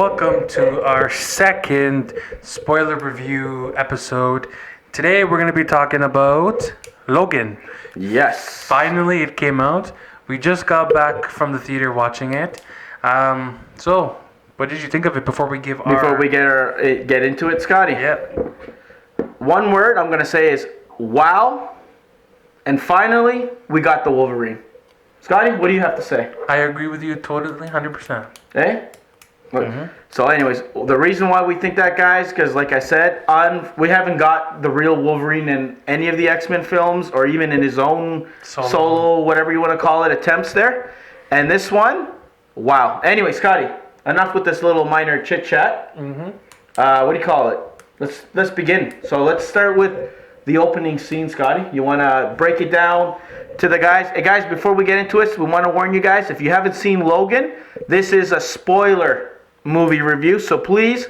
welcome to our second spoiler review episode. Today we're going to be talking about Logan. Yes. Finally, it came out. We just got back from the theater watching it. So, what did you think of it before we get into it, Scotty? Yep. One word I'm going to say is wow. And finally, we got the Wolverine. Scotty, what do you have to say? I agree with you totally, 100%. Eh? Mm-hmm. So anyways, the reason why we think that, guys, because like I said, we haven't got the real Wolverine in any of the X-Men films or even in his own solo, whatever you want to call it, attempts there. And this one, wow. Anyway, Scotty, enough with this little minor chit-chat. Mm-hmm. What do you call it? Let's begin. So let's start with the opening scene, Scotty. You want to break it down to the guys? Hey, guys, before we get into it, we want to warn you guys, if you haven't seen Logan, this is a spoiler movie review, so please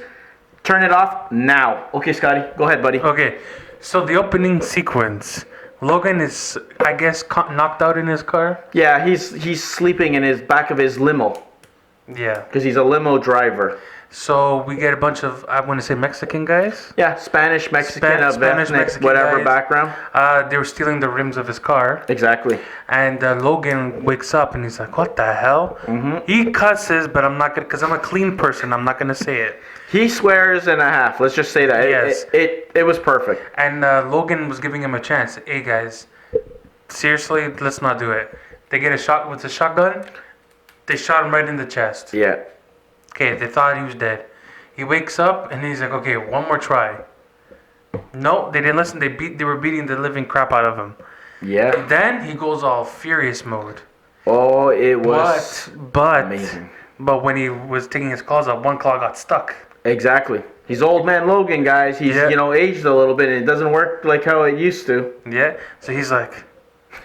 turn it off now. Okay, Scotty, go ahead, buddy. Okay, so the opening sequence. Logan is, I guess, knocked out in his car. Yeah, he's sleeping in his back of his limo. Yeah. Because he's a limo driver. So we get a bunch of, I want to say, Mexican guys. Yeah, Spanish, Mexican, Spanish, Mexican whatever guys. background. They were stealing the rims of his car. Exactly. And Logan wakes up and he's like, "What the hell?" Mm-hmm. He cusses, but I'm not gonna, because I'm a clean person. I'm not gonna say it. He swears and a half. Let's just say that. Yes. It was perfect. And Logan was giving him a chance. Hey guys, seriously, let's not do it. They get a shot with a shotgun. They shot him right in the chest. Yeah. Okay, they thought he was dead. He wakes up and he's like, "Okay, one more try." No, they didn't listen. They were beating the living crap out of him. Yeah. Then he goes all furious mode. Oh, it was but amazing. But when he was taking his claws out, one claw got stuck. Exactly. He's old man Logan, guys. He's aged a little bit, and it doesn't work like how it used to. Yeah. So he's like,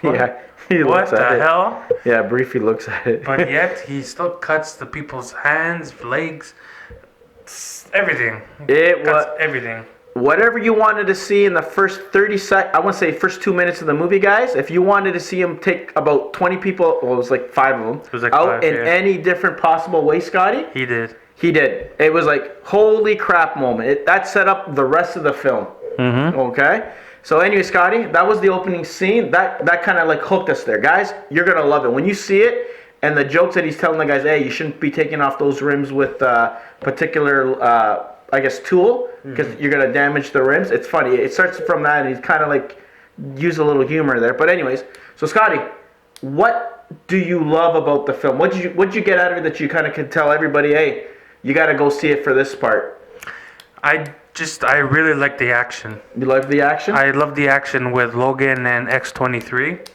yeah. He what looks at the it. hell? Yeah, briefly looks at it. But yet he still cuts the people's hands, legs, everything. It was everything. Whatever you wanted to see in the first 30 seconds, I want to say first 2 minutes of the movie, guys. If you wanted to see him take about 20 people, well, it was like 5 of them, it was like out in any different possible way, Scotty. He did. He did. It was like, holy crap moment. That set up the rest of the film. Mm-hmm. Okay? So anyway, Scotty, that was the opening scene. That kind of like hooked us there. Guys, you're going to love it. When you see it, and the jokes that he's telling the guys, hey, you shouldn't be taking off those rims with particular, I guess, tool, because you're going to damage the rims. It's funny. It starts from that, and he's kind of like use a little humor there. But anyways, so Scotty, what do you love about the film? What did you get out of it that you kind of could tell everybody, hey, you got to go see it for this part? I really like the action. You like the action? I love the action with Logan and X-23.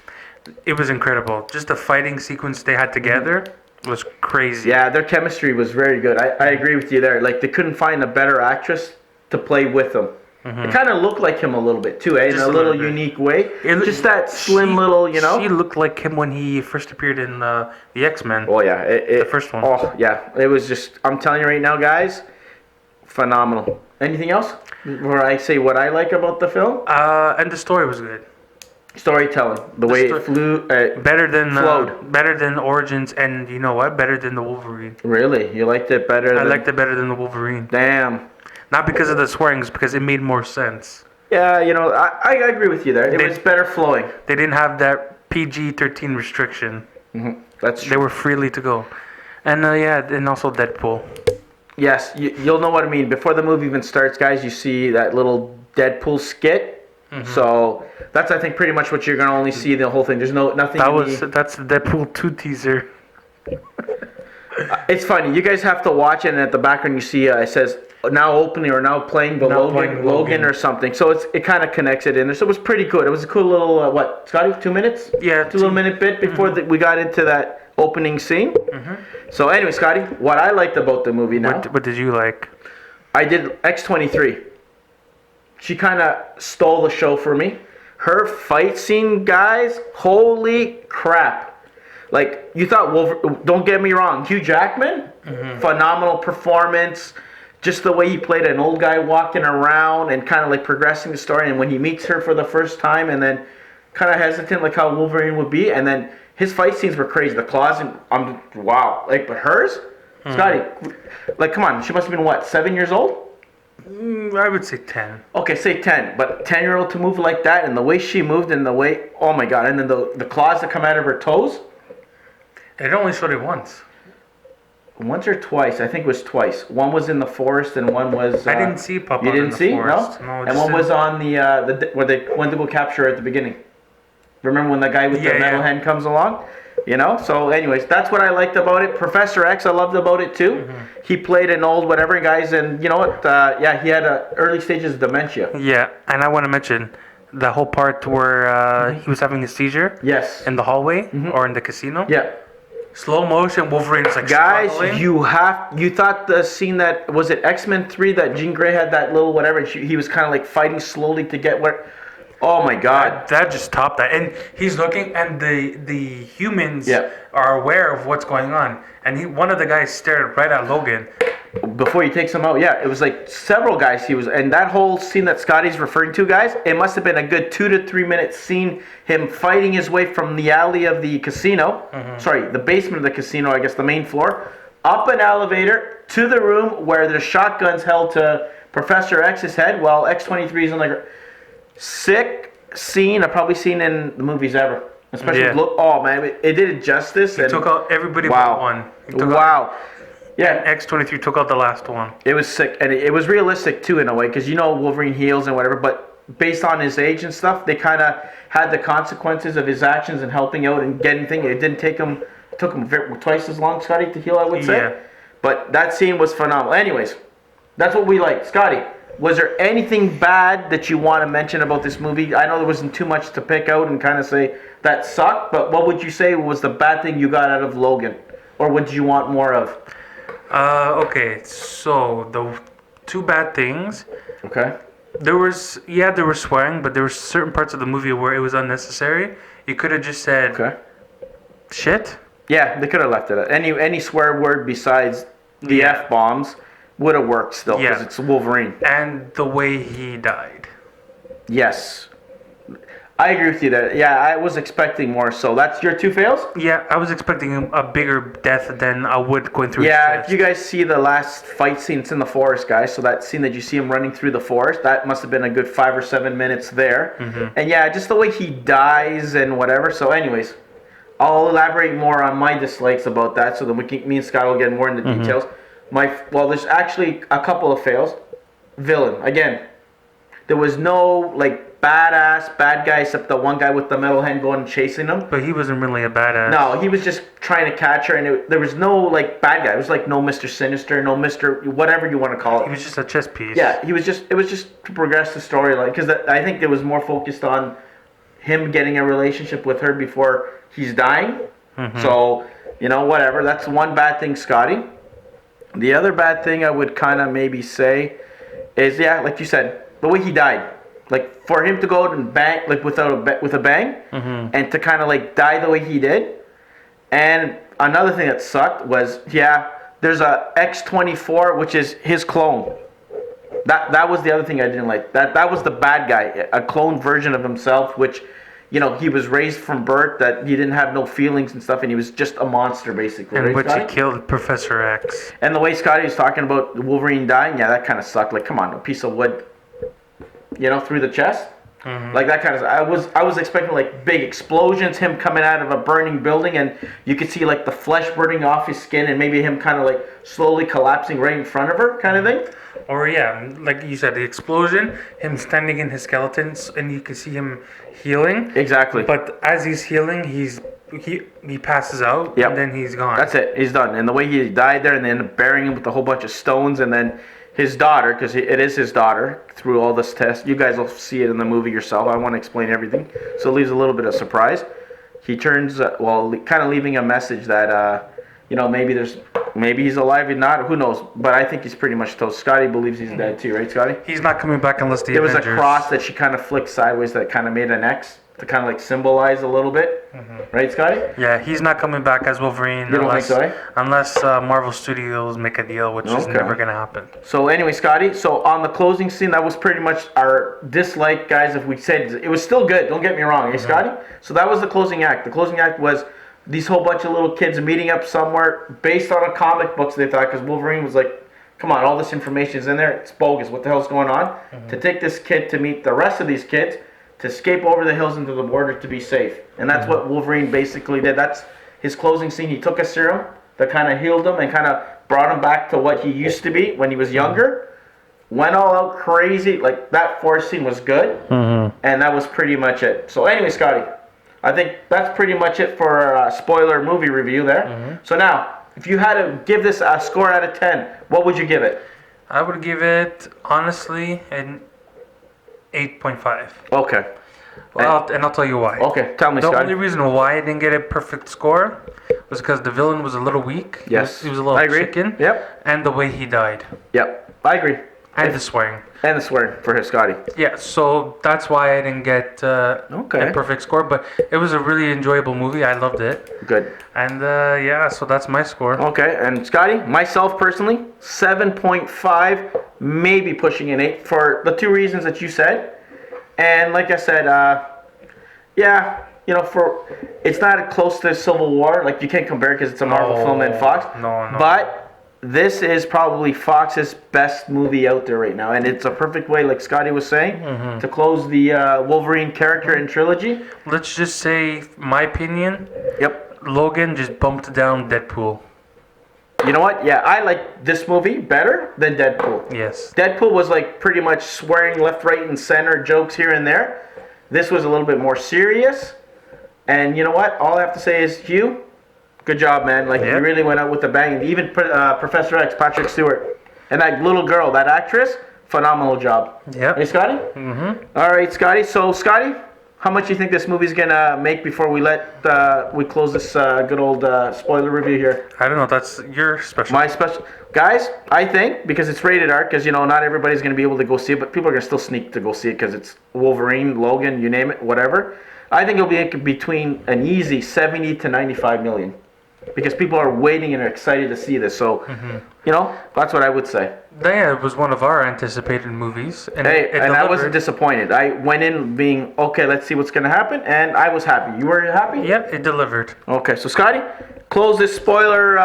It was incredible. Just the fighting sequence they had together was crazy. Yeah, their chemistry was very good. I agree with you there. Like, they couldn't find a better actress to play with them. Mm-hmm. It kind of looked like him a little bit, too, in a little unique way. Just that slim little, She looked like him when he first appeared in the X-Men. Oh, yeah. The first one. Oh, yeah. It was just, I'm telling you right now, guys, phenomenal. Anything else? Where I say what I like about the film? And the story was good. Storytelling, the way it flew, flowed. Better than Origins, and you know what? Better than the Wolverine. Really, you liked it better? I liked it better than the Wolverine. Damn. Not because of the swearing, it's because it made more sense. Yeah, I agree with you there. It was better flowing. They didn't have that PG-13 restriction. Mm-hmm. That's true. They were freely to go, and and also Deadpool. Yes, you'll know what I mean. Before the movie even starts, guys, you see that little Deadpool skit. Mm-hmm. So that's, I think, pretty much what you're gonna only see the whole thing. There's nothing. That's the Deadpool 2 teaser. It's funny. You guys have to watch it, and at the background you see it says now opening or now playing the Logan or something. So it kind of connects it in there. So it was pretty good. It was a cool little what, Scotty? 2 minutes? Yeah, 2 little minute bit before we got into that opening scene. Mm-hmm. So anyway, Scotty, what I liked about the movie now. What did you like? I did X-23. She kind of stole the show for me. Her fight scene, guys, holy crap. Like, you thought, don't get me wrong, Hugh Jackman, phenomenal performance. Just the way he played an old guy walking around and kind of like progressing the story. And when he meets her for the first time and then kind of hesitant like how Wolverine would be. And then his fight scenes were crazy. The claws, and wow. Like, but hers, Scotty, like, come on, she must have been what, 7 years old? I would say 10. Okay, say 10, but 10-year-old to move like that, and the way she moved, and the way, oh my god, and then the claws that come out of her toes. It only showed it once. Once or twice, I think it was twice. One was in the forest, and one was. I didn't see Papa. You didn't see? Forest. No, and one was on the where they went to go capture her at the beginning. Remember when the guy with the metal hand comes along? You know. So, anyways, that's what I liked about it. Professor X, I loved about it too. Mm-hmm. He played an old whatever guys, and you know what? He had early stages of dementia. Yeah, and I want to mention the whole part where he was having a seizure. Yes. In the hallway or in the casino. Yeah. Slow motion, Wolverine's like guys, struggling. you thought the scene that was it X-Men 3 that Jean Grey had that little whatever and he was kind of like fighting slowly to get where. Oh my god. That just topped that. And he's looking and the humans are aware of what's going on. And one of the guys stared right at Logan. Before he takes him out, it was like several guys he was, and that whole scene that Scotty's referring to, guys, it must have been a good 2 to 3 minute scene, him fighting his way from the alley of the casino, the basement of the casino, I guess the main floor, up an elevator to the room where the shotgun's held to Professor X's head while X-23 is on the sick scene I've probably seen in the movies ever. Especially oh man, it did it justice. He took out everybody but one. Yeah, X-23 took out the last one. It was sick, and it was realistic too in a way, because Wolverine heals and whatever, but based on his age and stuff, they kind of had the consequences of his actions and helping out and getting things. It didn't take him. It took him twice as long, Scotty, to heal, I would say. Yeah. But that scene was phenomenal. Anyways, that's what we like. Scotty, was there anything bad that you want to mention about this movie? I know there wasn't too much to pick out and kind of say that sucked, but what would you say was the bad thing you got out of Logan, or what did you want more of? Okay, so the two bad things. Okay. There was swearing, but there were certain parts of the movie where it was unnecessary. You could have just said, shit. Yeah, they could have left it at any swear word besides the F-bombs would have worked still, because it's Wolverine. And the way he died. Yes. I agree with you there. Yeah, I was expecting more. So that's your two fails? Yeah, I was expecting a bigger death than I would going through his chest. If you guys see the last fight scene, it's in the forest, guys. So that scene that you see him running through the forest, that must have been a good 5 or 7 minutes there. Mm-hmm. And just the way he dies and whatever. So anyways, I'll elaborate more on my dislikes about that, so that me and Scott will get more into details. There's actually a couple of fails. Villain, again, there was no badass bad guy except the one guy with the metal hand going and chasing him. But he wasn't really a badass. No, he was just trying to catch her, and there was no bad guy. It was no Mr. Sinister, no Mr. whatever you want to call it. He was just a chess piece. Yeah, it was just to progress the storyline, because I think it was more focused on him getting a relationship with her before he's dying. Mm-hmm. So, whatever. That's one bad thing, Scotty. The other bad thing I would kind of maybe say is, like you said, the way he died. For him to go out and bang, with a bang, and to kind of die the way he did. And another thing that sucked was, there's a X-24, which is his clone. That was the other thing I didn't like. That was the bad guy, a clone version of himself, which, he was raised from birth, that he didn't have no feelings and stuff, and he was just a monster, basically. And right, which Scotty? he killed Professor X. And the way Scotty was talking about Wolverine dying, that kind of sucked. Come on, a piece of wood, through the chest. Mm-hmm. That kind of. I was expecting big explosions, him coming out of a burning building, and you could see the flesh burning off his skin, and maybe him kind of slowly collapsing right in front of her, kind of thing. Or like you said, the explosion, him standing in his skeletons, and you can see him healing. Exactly. But as he's healing, he passes out, and then he's gone. That's it. He's done. And the way he died there, and they end up burying him with a whole bunch of stones, and then his daughter, because it is his daughter, through all this test. You guys will see it in the movie yourself. I want to explain everything. So it leaves a little bit of surprise. He turns, kind of leaving a message that, maybe he's alive or not. Who knows? But I think he's pretty much toast. Scotty believes he's dead too, right, Scotty? He's not coming back unless the There Avengers. was a cross that she kind of flicked sideways that kind of made an X to kind of symbolize a little bit. Mm-hmm. Right, Scotty? Yeah, he's not coming back as Wolverine. You don't think so, eh? Unless Marvel Studios make a deal, which is never going to happen. So anyway, Scotty, on the closing scene, that was pretty much our dislike, guys. If we said it was still good, don't get me wrong, Scotty? So that was the closing act. The closing act was these whole bunch of little kids meeting up somewhere based on a comic books. They thought, because Wolverine was like, come on, all this information is in there. It's bogus. What the hell's going on? To take this kid to meet the rest of these kids, to escape over the hills into the border to be safe. And that's what Wolverine basically did. That's his closing scene. He took a serum that kind of healed him and kind of brought him back to what he used to be when he was younger. Went all out crazy. Like, that forest scene was good. And that was pretty much it. So anyway, Scotty, I think that's pretty much it for a spoiler movie review there. So now, if you had to give this a score out of 10, what would you give it? I would give it, honestly, an 8.5. Okay. Well, and I'll tell you why. Okay, tell me, The Scott. only reason why I didn't get a perfect score was because the villain was a little weak. Yes. He was a little I agree. chicken. Yep. And the way he died. Yep, I agree. And the swearing. And the swearing for his Scotty. Yeah, so that's why I didn't get a perfect score. But it was a really enjoyable movie. I loved it. Good. And yeah, so that's my score. Okay, and Scotty, myself personally, 7.5, maybe pushing an 8 for the two reasons that you said. And like I said, yeah, you know, it's not close to Civil War. Like, you can't compare it because it's a Marvel film and Fox. No. But this is probably Fox's best movie out there right now, and it's a perfect way, like Scotty was saying, to close the Wolverine character and trilogy. Let's just say, my opinion. Yep. Logan just bumped down Deadpool. You know what? Yeah, I like this movie better than Deadpool. Yes. Deadpool was like pretty much swearing left, right, and center, jokes here and there. This was a little bit more serious. And you know what? All I have to say is, Hugh, good job, man. Like, you really went out with a bang. And even Professor X, Patrick Stewart, and that little girl, that actress, phenomenal job. Yep. Hey, Scotty? All right, Scotty. So, Scotty, how much do you think this movie's going to make before we we close this good old spoiler review here? I don't know. That's your special. My special. Guys, I think, because it's rated R, because, you know, not everybody's going to be able to go see it, but people are going to still sneak to go see it because it's Wolverine, Logan, you name it, whatever. I think it'll be between an easy 70 to 95 million. Because people are waiting and are excited to see this. So, you know, that's what I would say. Yeah, it was one of our anticipated movies. And and I wasn't disappointed. I went in being, okay, let's see what's going to happen. And I was happy. You were happy? Yep, it delivered. Okay, so Scotty, close this spoiler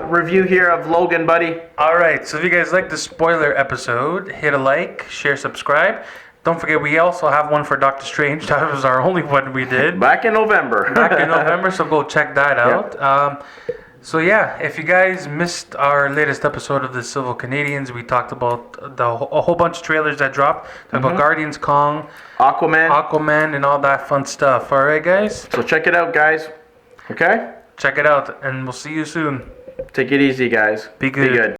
review here of Logan, buddy. All right, so if you guys like the spoiler episode, hit a like, share, subscribe. Don't forget, we also have one for Doctor Strange. That was our only one we did. Back in November. So go check that out. Yep. So yeah, if you guys missed our latest episode of the Civil Canadians, we talked about a whole bunch of trailers that dropped. Talked about Guardians, Kong, Aquaman, and all that fun stuff. All right, guys? So check it out, guys. Okay? Check it out, and we'll see you soon. Take it easy, guys. Be good.